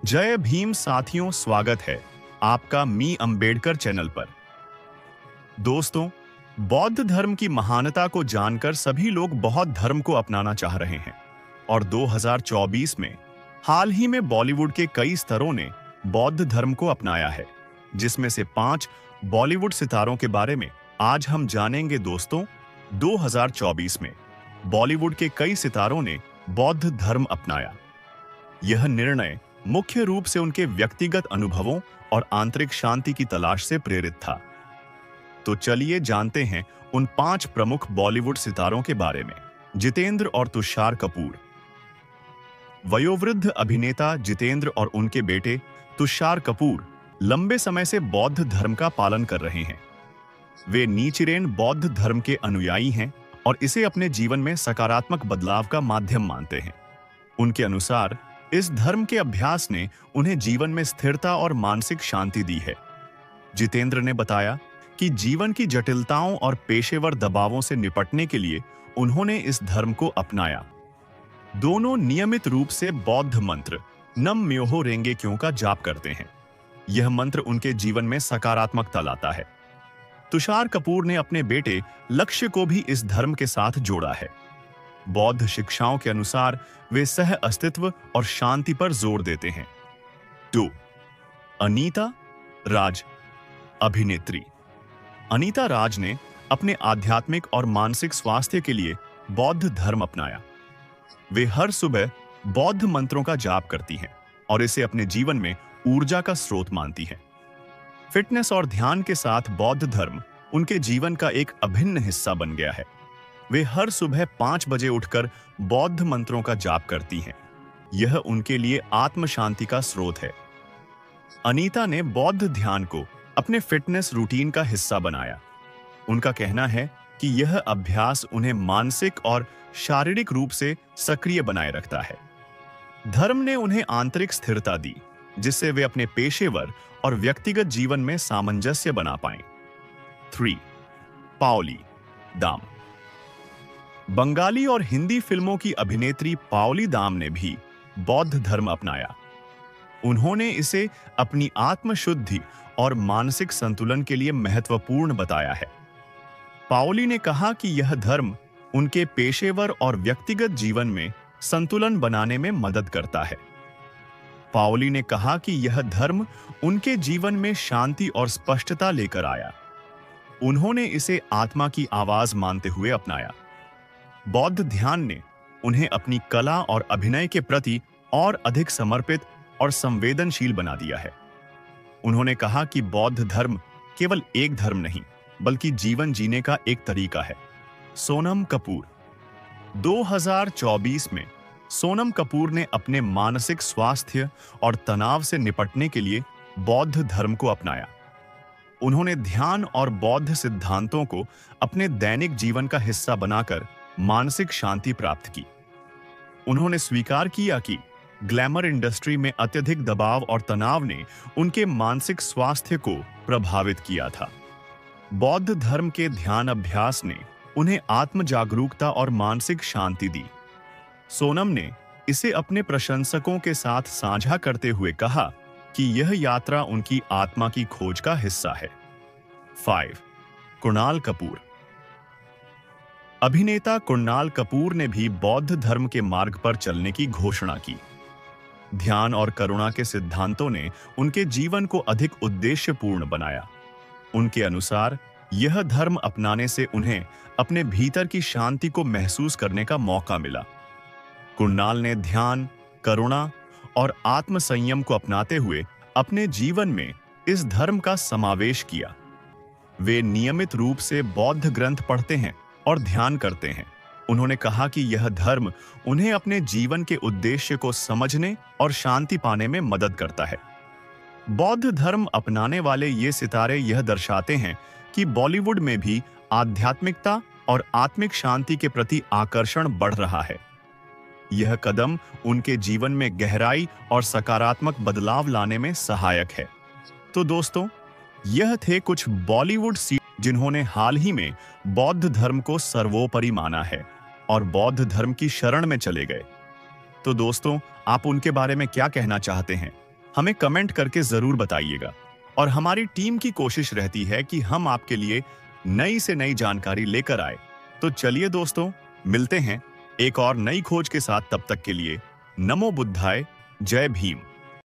जय भीम साथियों, स्वागत है आपका मी अंबेडकर चैनल पर। दोस्तों, बौद्ध धर्म की महानता को जानकर सभी लोग बौद्ध धर्म को अपनाना चाह रहे हैं और 2024 में हाल ही में बॉलीवुड के कई स्तरों ने बौद्ध धर्म को अपनाया है, जिसमें से 5 बॉलीवुड सितारों के बारे में आज हम जानेंगे। दोस्तों, 2024 में बॉलीवुड के कई सितारों ने बौद्ध धर्म अपनाया। यह निर्णय मुख्य रूप से उनके व्यक्तिगत अनुभवों और आंतरिक शांति की तलाश से प्रेरित था। तो चलिए जानते हैं उन 5 प्रमुख बॉलीवुड सितारों के बारे में। जितेंद्र और तुषार कपूर। वयोवृद्ध अभिनेता जितेंद्र और उनके बेटे तुषार कपूर लंबे समय से बौद्ध धर्म का पालन कर रहे हैं। वे नीचिरेन बौद्ध धर्म के अनुयायी हैं और इसे अपने जीवन में सकारात्मक बदलाव का माध्यम मानते हैं। उनके अनुसार इस धर्म के अभ्यास ने उन्हें जीवन में स्थिरता और मानसिक शांति दी है। जितेंद्र ने बताया कि जीवन की जटिलताओं और पेशेवर दबावों से निपटने के लिए उन्होंने इस धर्म को अपनाया। दोनों नियमित रूप से बौद्ध मंत्र नम म्योहो रेंगे क्यों का जाप करते हैं। यह मंत्र उनके जीवन में सकारात्मकता लाता है। तुषार कपूर ने अपने बेटे लक्ष्य को भी इस धर्म के साथ जोड़ा है। बौद्ध शिक्षाओं के अनुसार वे सह अस्तित्व और शांति पर जोर देते हैं। 2. अनीता राज। अभिनेत्री अनीता राज ने अपने आध्यात्मिक और मानसिक स्वास्थ्य के लिए बौद्ध धर्म अपनाया। वे हर सुबह बौद्ध मंत्रों का जाप करती हैं और इसे अपने जीवन में ऊर्जा का स्रोत मानती हैं। फिटनेस और ध्यान के साथ बौद्ध धर्म उनके जीवन का एक अभिन्न हिस्सा बन गया है। वे हर सुबह 5 बजे उठकर बौद्ध मंत्रों का जाप करती हैं। यह उनके लिए आत्म शांति का स्रोत है। अनीता ने बौद्ध ध्यान को अपने फिटनेस रूटीन का हिस्सा बनाया। उनका कहना है कि यह अभ्यास उन्हें मानसिक और शारीरिक रूप से सक्रिय बनाए रखता है। धर्म ने उन्हें आंतरिक स्थिरता दी, जिससे वे अपने पेशेवर और व्यक्तिगत जीवन में सामंजस्य बना पाएं। 3. पाओली दाम। बंगाली और हिंदी फिल्मों की अभिनेत्री पाओली दाम ने भी बौद्ध धर्म अपनाया। उन्होंने इसे अपनी आत्मशुद्धि और मानसिक संतुलन के लिए महत्वपूर्ण बताया है। पाओली ने कहा कि यह धर्म उनके पेशेवर और व्यक्तिगत जीवन में संतुलन बनाने में मदद करता है। पाओली ने कहा कि यह धर्म उनके जीवन में शांति और स्पष्टता लेकर आया। उन्होंने इसे आत्मा की आवाज मानते हुए अपनाया। बौद्ध ध्यान ने उन्हें अपनी कला और अभिनय के प्रति और अधिक समर्पित और संवेदनशील बना दिया है। उन्होंने कहा कि बौद्ध धर्म केवल एक धर्म नहीं, बल्कि जीवन जीने का एक तरीका है। सोनम कपूर। 2024 में सोनम कपूर ने अपने मानसिक स्वास्थ्य और तनाव से निपटने के लिए बौद्ध धर्म को अपनाया। उन्होंने ध्यान और बौद्ध सिद्धांतों को अपने दैनिक जीवन का हिस्सा बनाकर मानसिक शांति प्राप्त की। उन्होंने स्वीकार किया कि ग्लैमर इंडस्ट्री में अत्यधिक दबाव और तनाव ने उनके मानसिक स्वास्थ्य को प्रभावित किया था। बौद्ध धर्म के ध्यान अभ्यास ने उन्हें आत्म जागरूकता और मानसिक शांति दी। सोनम ने इसे अपने प्रशंसकों के साथ साझा करते हुए कहा कि यह यात्रा उनकी आत्मा की खोज का हिस्सा है। 5. कुणाल कपूर। अभिनेता कुणाल कपूर ने भी बौद्ध धर्म के मार्ग पर चलने की घोषणा की। ध्यान और करुणा के सिद्धांतों ने उनके जीवन को अधिक उद्देश्यपूर्ण बनाया। उनके अनुसार यह धर्म अपनाने से उन्हें अपने भीतर की शांति को महसूस करने का मौका मिला। कुणाल ने ध्यान, करुणा और आत्म संयम को अपनाते हुए अपने जीवन में इस धर्म का समावेश किया। वे नियमित रूप से बौद्ध ग्रंथ पढ़ते हैं और ध्यान करते हैं। उन्होंने कहा कि यह धर्म उन्हें अपने जीवन के उद्देश्य को समझने और शांति पाने में मदद करता है। बौद्ध धर्म अपनाने वाले ये सितारे यह दर्शाते हैं कि बॉलीवुड में भी आध्यात्मिकता और आत्मिक शांति के प्रति आकर्षण बढ़ रहा है। यह कदम उनके जीवन में गहराई और सकारात्मक बदलाव लाने में सहायक है। तो दोस्तों, यह थे कुछ बॉलीवुड जिन्होंने हाल ही में बौद्ध धर्म को सर्वोपरि माना है और बौद्ध धर्म की शरण में चले गए। तो दोस्तों, आप उनके बारे में क्या कहना चाहते हैं? हमें कमेंट करके जरूर बताइएगा। और हमारी टीम की कोशिश रहती है कि हम आपके लिए नई से नई जानकारी लेकर आए। तो चलिए दोस्तों, मिलते हैं एक और नई खोज के साथ। तब तक के लिए नमो बुद्धाय, जय भीम।